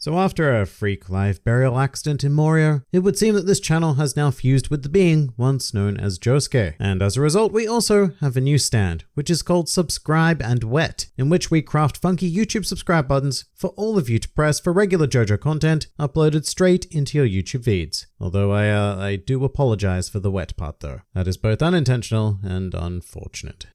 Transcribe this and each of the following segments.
So after a freak life burial accident in Morio, it would seem that this channel has now fused with the being once known as Josuke. And as a result, we also have a new stand, which is called Subscribe and Wet, in which we craft funky YouTube subscribe buttons for all of you to press for regular JoJo content uploaded straight into your YouTube feeds. Although I do apologize for the wet part though. That is both unintentional and unfortunate.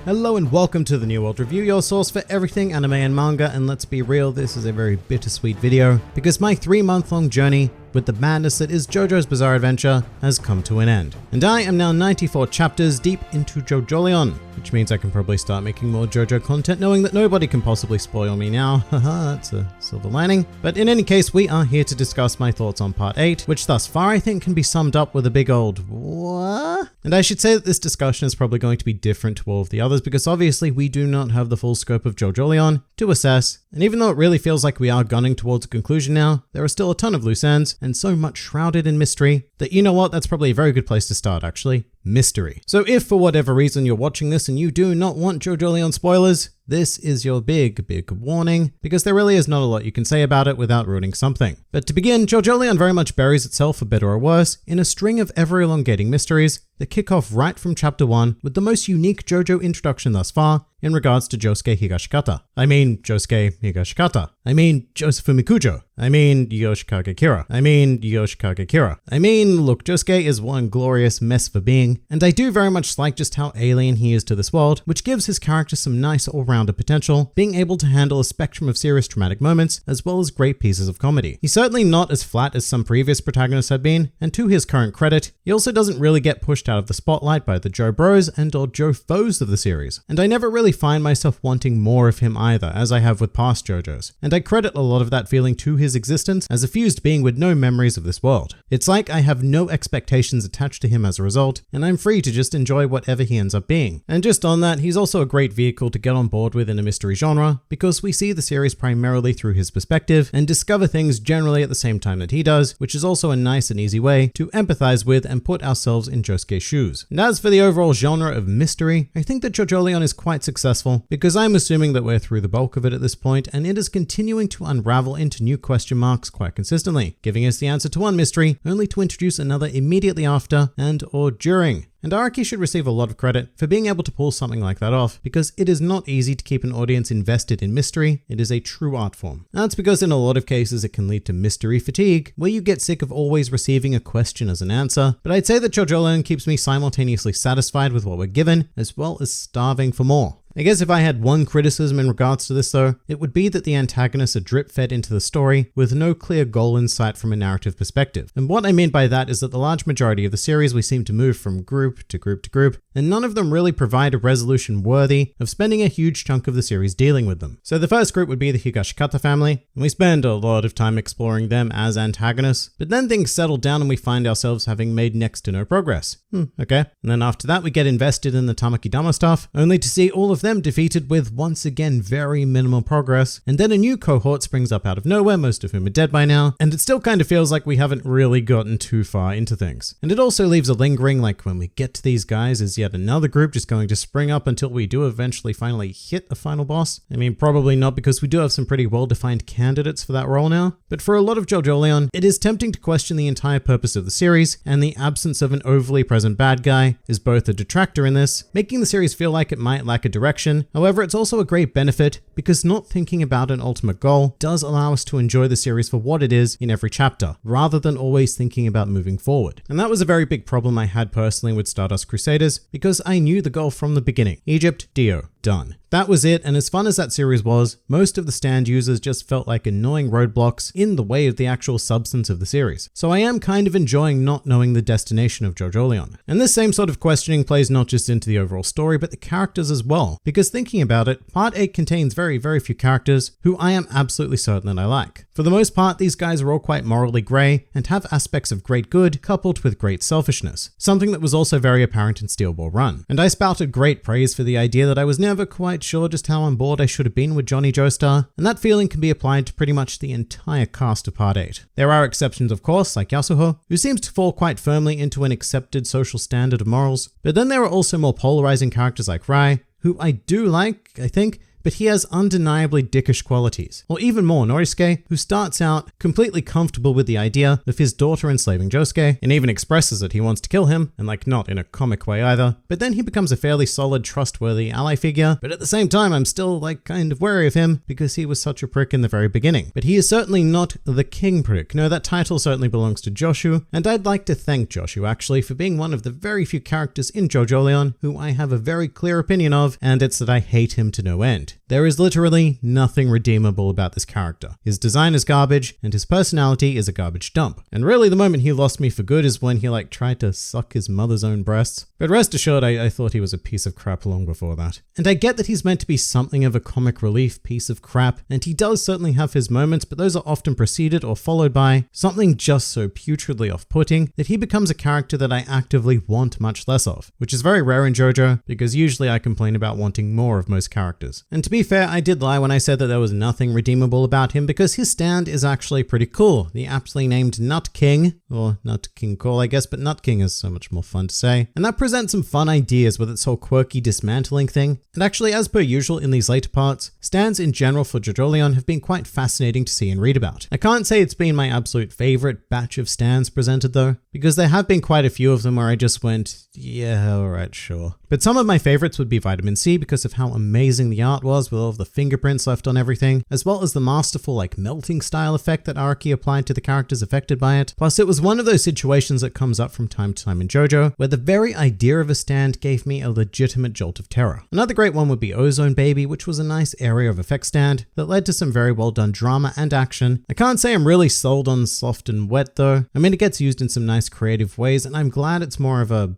Hello and welcome to the New World Review, your source for everything anime and manga, and let's be real, this is a very bittersweet video because my 3-month-long journey with the madness that is JoJo's Bizarre Adventure has come to an end. And I am now 94 chapters deep into Jojolion, which means I can probably start making more JoJo content knowing that nobody can possibly spoil me now. Haha, that's a silver lining. But in any case, we are here to discuss my thoughts on part 8, which thus far I think can be summed up with a big old what? And I should say that this discussion is probably going to be different to all of the others because obviously we do not have the full scope of Jojolion to assess. And even though it really feels like we are gunning towards a conclusion now, there are still a ton of loose ends and so much shrouded in mystery that, you know what, that's probably a very good place to start actually. Mystery. So if for whatever reason you're watching this and you do not want Jojolion spoilers, this is your big warning, because there really is not a lot you can say about it without ruining something. But to begin, Jojolion very much buries itself, for better or worse, in a string of ever-elongating mysteries that kick off right from chapter 1 with the most unique JoJo introduction thus far in regards to Josuke Higashikata. I mean Josuke Higashikata. I mean Joseph Mikujo. I mean Yoshikage Kira. I mean Yoshikage Kira. I mean, look, Josuke is one glorious mess for being, and I do very much like just how alien he is to this world, which gives his character some nice all-rounder potential, being able to handle a spectrum of serious traumatic moments as well as great pieces of comedy. He's certainly not as flat as some previous protagonists have been, and to his current credit, he also doesn't really get pushed out of the spotlight by the Jo Bros and or Jo Foes of the series, and I never really find myself wanting more of him either, as I have with past JoJos, and I credit a lot of that feeling to his existence as a fused being with no memories of this world. It's like I have no expectations attached to him as a result, and I'm free to just enjoy whatever he ends up being. And just on that, he's also a great vehicle to get on board with in a mystery genre, because we see the series primarily through his perspective and discover things generally at the same time that he does, which is also a nice and easy way to empathize with and put ourselves in Josuke's shoes. And as for the overall genre of mystery, I think that Jojolion is quite successful, because I'm assuming that we're through the bulk of it at this point, and it is continuing to unravel into new question marks quite consistently, giving us the answer to one mystery, only to introduce another immediately after and or during. And Araki should receive a lot of credit for being able to pull something like that off, because it is not easy to keep an audience invested in mystery. It is a true art form. That's because in a lot of cases it can lead to mystery fatigue, where you get sick of always receiving a question as an answer, but I'd say that Jojolion keeps me simultaneously satisfied with what we're given, as well as starving for more. I guess if I had one criticism in regards to this though, it would be that the antagonists are drip-fed into the story with no clear goal in sight from a narrative perspective. And what I mean by that is that the large majority of the series we seem to move from group to group to group, and none of them really provide a resolution worthy of spending a huge chunk of the series dealing with them. So the first group would be the Higashikata family, and we spend a lot of time exploring them as antagonists, but then things settle down and we find ourselves having made next to no progress. Okay. And then after that we get invested in the Tamaki-dama stuff, only to see all of them defeated with once again very minimal progress, and then a new cohort springs up out of nowhere, most of whom are dead by now, and it still kind of feels like we haven't really gotten too far into things. And it also leaves a lingering, like when we get to these guys, is yet another group just going to spring up until we do eventually finally hit a final boss? I mean, probably not, because we do have some pretty well-defined candidates for that role now, but for a lot of Jojolion, it is tempting to question the entire purpose of the series, and the absence of an overly present bad guy is both a detractor in this, making the series feel like it might lack a direction. However, it's also a great benefit because not thinking about an ultimate goal does allow us to enjoy the series for what it is in every chapter, rather than always thinking about moving forward. And that was a very big problem I had personally with Stardust Crusaders, because I knew the goal from the beginning. Egypt, Dio, done. That was it, and as fun as that series was, most of the stand users just felt like annoying roadblocks in the way of the actual substance of the series. So I am kind of enjoying not knowing the destination of Jojolion. And this same sort of questioning plays not just into the overall story, but the characters as well, because thinking about it, Part 8 contains very few characters who I am absolutely certain that I like. For the most part, these guys are all quite morally grey and have aspects of great good coupled with great selfishness, something that was also very apparent in Steel Ball Run. And I spouted great praise for the idea that I was never quite sure just how on board I should have been with Johnny Joestar, and that feeling can be applied to pretty much the entire cast of Part 8. There are exceptions of course, like Yasuho, who seems to fall quite firmly into an accepted social standard of morals, but then there are also more polarizing characters like Rai, who I do like, I think, but he has undeniably dickish qualities. Or even more, Norisuke, who starts out completely comfortable with the idea of his daughter enslaving Josuke, and even expresses that he wants to kill him, and like not in a comic way either, but then he becomes a fairly solid, trustworthy ally figure, but at the same time I'm still like kind of wary of him because he was such a prick in the very beginning. But he is certainly not the king prick. No, that title certainly belongs to Joshu, and I'd like to thank Joshu actually for being one of the very few characters in Jojolion who I have a very clear opinion of, and it's that I hate him to no end. There is literally nothing redeemable about this character. His design is garbage, and his personality is a garbage dump. And really the moment he lost me for good is when he like tried to suck his mother's own breasts. But rest assured, I thought he was a piece of crap long before that. And I get that he's meant to be something of a comic relief piece of crap, and he does certainly have his moments, but those are often preceded or followed by something just so putridly off-putting that he becomes a character that I actively want much less of, which is very rare in Jojo because usually I complain about wanting more of most characters. And to be fair, I did lie when I said that there was nothing redeemable about him because his stand is actually pretty cool. The aptly named Nut King, or Nut King Call I guess, but Nut King is so much more fun to say. And that presents some fun ideas with its whole quirky dismantling thing. And actually, as per usual in these later parts, stands in general for Jojolion have been quite fascinating to see and read about. I can't say it's been my absolute favorite batch of stands presented though, because there have been quite a few of them where I just went, yeah, alright, sure. But some of my favorites would be Vitamin C because of how amazing the art was with all of the fingerprints left on everything, as well as the masterful like melting style effect that Araki applied to the characters affected by it. Plus it was one of those situations that comes up from time to time in Jojo, where the very idea of a stand gave me a legitimate jolt of terror. Another great one would be Ozone Baby, which was a nice area of effect stand that led to some very well done drama and action. I can't say I'm really sold on soft and wet though. I mean, it gets used in some nice creative ways, and I'm glad it's more of a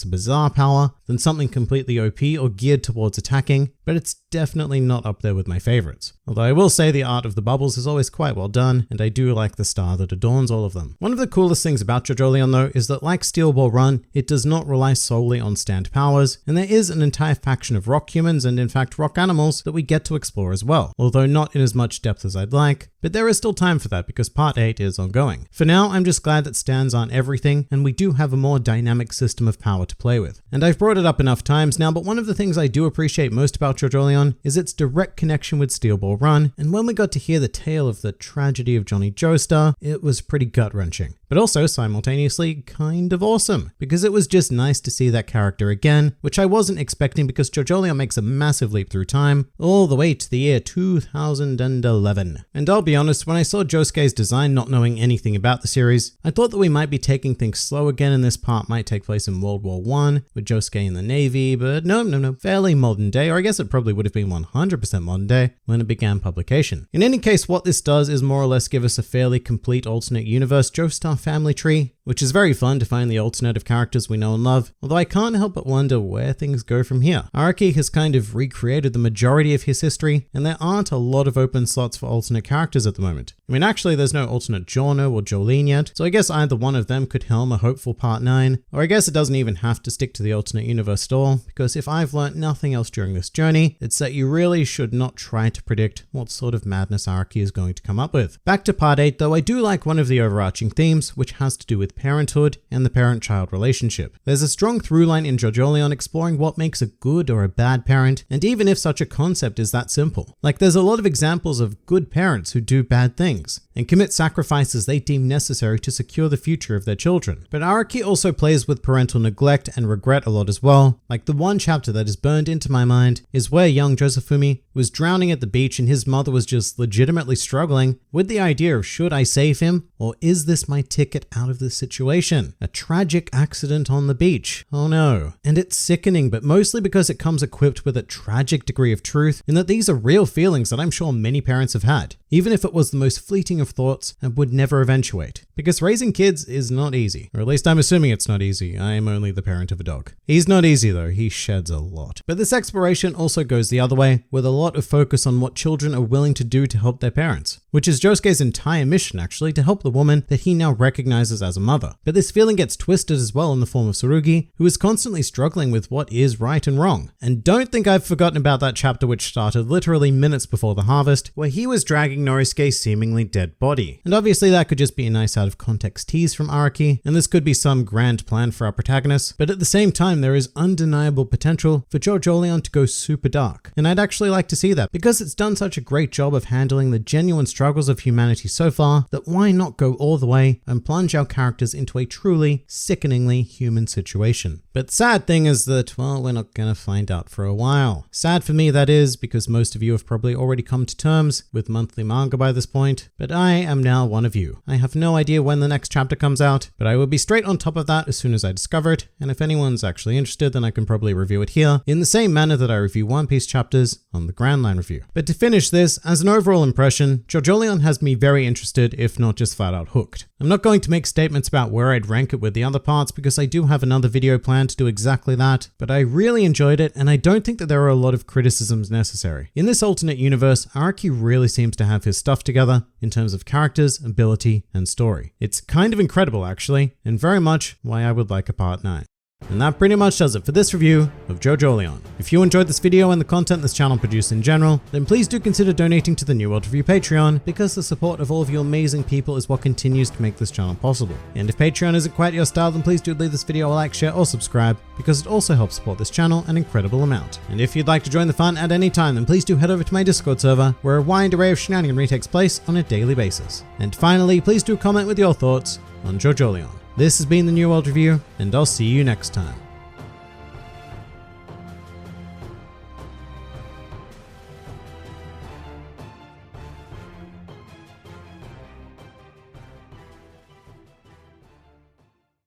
bizarre power than something completely OP or geared towards attacking, but it's definitely not up there with my favorites. Although I will say the art of the bubbles is always quite well done, and I do like the star that adorns all of them. One of the coolest things about Jojolion though is that like Steel Ball Run, it does not rely solely on stand powers, and there is an entire faction of rock humans and in fact rock animals that we get to explore as well, although not in as much depth as I'd like, but there is still time for that because part 8 is ongoing. For now, I'm just glad that stands aren't everything, and we do have a more dynamic system of power to play with. And I've brought it up enough times now, but one of the things I do appreciate most about Jojolion is its direct connection with Steel Ball Run, and when we got to hear the tale of the tragedy of Johnny Joestar, it was pretty gut-wrenching. But also simultaneously kind of awesome, because it was just nice to see that character again, which I wasn't expecting because Jojolion makes a massive leap through time, all the way to the year 2011. And I'll be honest, when I saw Josuke's design not knowing anything about the series, I thought that we might be taking things slow again and this part might take place in World War I, with Josuke in the Navy, but no, fairly modern day, or I guess it probably would have been 100% modern day when it began publication. In any case, what this does is more or less give us a fairly complete alternate universe Joestar family tree, which is very fun to find the alternate of characters we know and love, although I can't help but wonder where things go from here. Araki has kind of recreated the majority of his history, and there aren't a lot of open slots for alternate characters at the moment. I mean, actually there's no alternate Giorno or Jolene yet, so I guess either one of them could helm a hopeful part 9, or I guess it doesn't even have to stick to the alternate universe at all, because if I've learnt nothing else during this journey, it's that you really should not try to predict what sort of madness Araki is going to come up with. Back to part 8 though, I do like one of the overarching themes, which has to do with parenthood and the parent-child relationship. There's a strong through line in Jojolion exploring what makes a good or a bad parent, and even if such a concept is that simple. Like there's a lot of examples of good parents who do bad things and commit sacrifices they deem necessary to secure the future of their children. But Araki also plays with parental neglect and regret a lot as well. Like the one chapter that is burned into my mind is where young Josefumi was drowning at the beach and his mother was just legitimately struggling with the idea of should I save him or is this my ticket out of this situation? A tragic accident on the beach. Oh no. And it's sickening, but mostly because it comes equipped with a tragic degree of truth in that these are real feelings that I'm sure many parents have had, even if it was the most fleeting of thoughts and would never eventuate. Because raising kids is not easy, or at least I'm assuming it's not easy. I am only the parent of a dog. He's not easy though, he sheds a lot. But this exploration also goes the other way, with a lot of focus on what children are willing to do to help their parents, which is Josuke's entire mission actually, to help the woman that he now recognizes as a mother. But this feeling gets twisted as well in the form of Tsurugi, who is constantly struggling with what is right and wrong. And don't think I've forgotten about that chapter which started literally minutes before the harvest, where he was dragging Norisuke seemingly seemingly dead body. And obviously that could just be a nice out of context tease from Araki, and this could be some grand plan for our protagonist, but at the same time there is undeniable potential for Jojolion to go super dark. And I'd actually like to see that, because it's done such a great job of handling the genuine struggles of humanity so far, that why not go all the way and plunge our characters into a truly sickeningly human situation. But the sad thing is that, well, we're not gonna find out for a while. Sad for me, that is, because most of you have probably already come to terms with monthly manga by this point, but I am now one of you. I have no idea when the next chapter comes out, but I will be straight on top of that as soon as I discover it, and if anyone's actually interested, then I can probably review it here in the same manner that I review One Piece chapters on the Grand Line Review. But to finish this, as an overall impression, Jojolion has me very interested, if not just flat out hooked. I'm not going to make statements about where I'd rank it with the other parts because I do have another video planned to do exactly that, but I really enjoyed it and I don't think that there are a lot of criticisms necessary. In this alternate universe, Araki really seems to have his stuff together in terms of characters, ability, and story. It's kind of incredible actually, and very much why I would like a part 9. And that pretty much does it for this review of Jojolion. If you enjoyed this video and the content this channel produces in general, then please do consider donating to the New World Review Patreon, because the support of all of you amazing people is what continues to make this channel possible. And if Patreon isn't quite your style, then please do leave this video a like, share, or subscribe, because it also helps support this channel an incredible amount. And if you'd like to join the fun at any time, then please do head over to my Discord server, where a wide array of shenaniganry takes place on a daily basis. And finally, please do comment with your thoughts on Jojolion. This has been the New World Review, and I'll see you next time.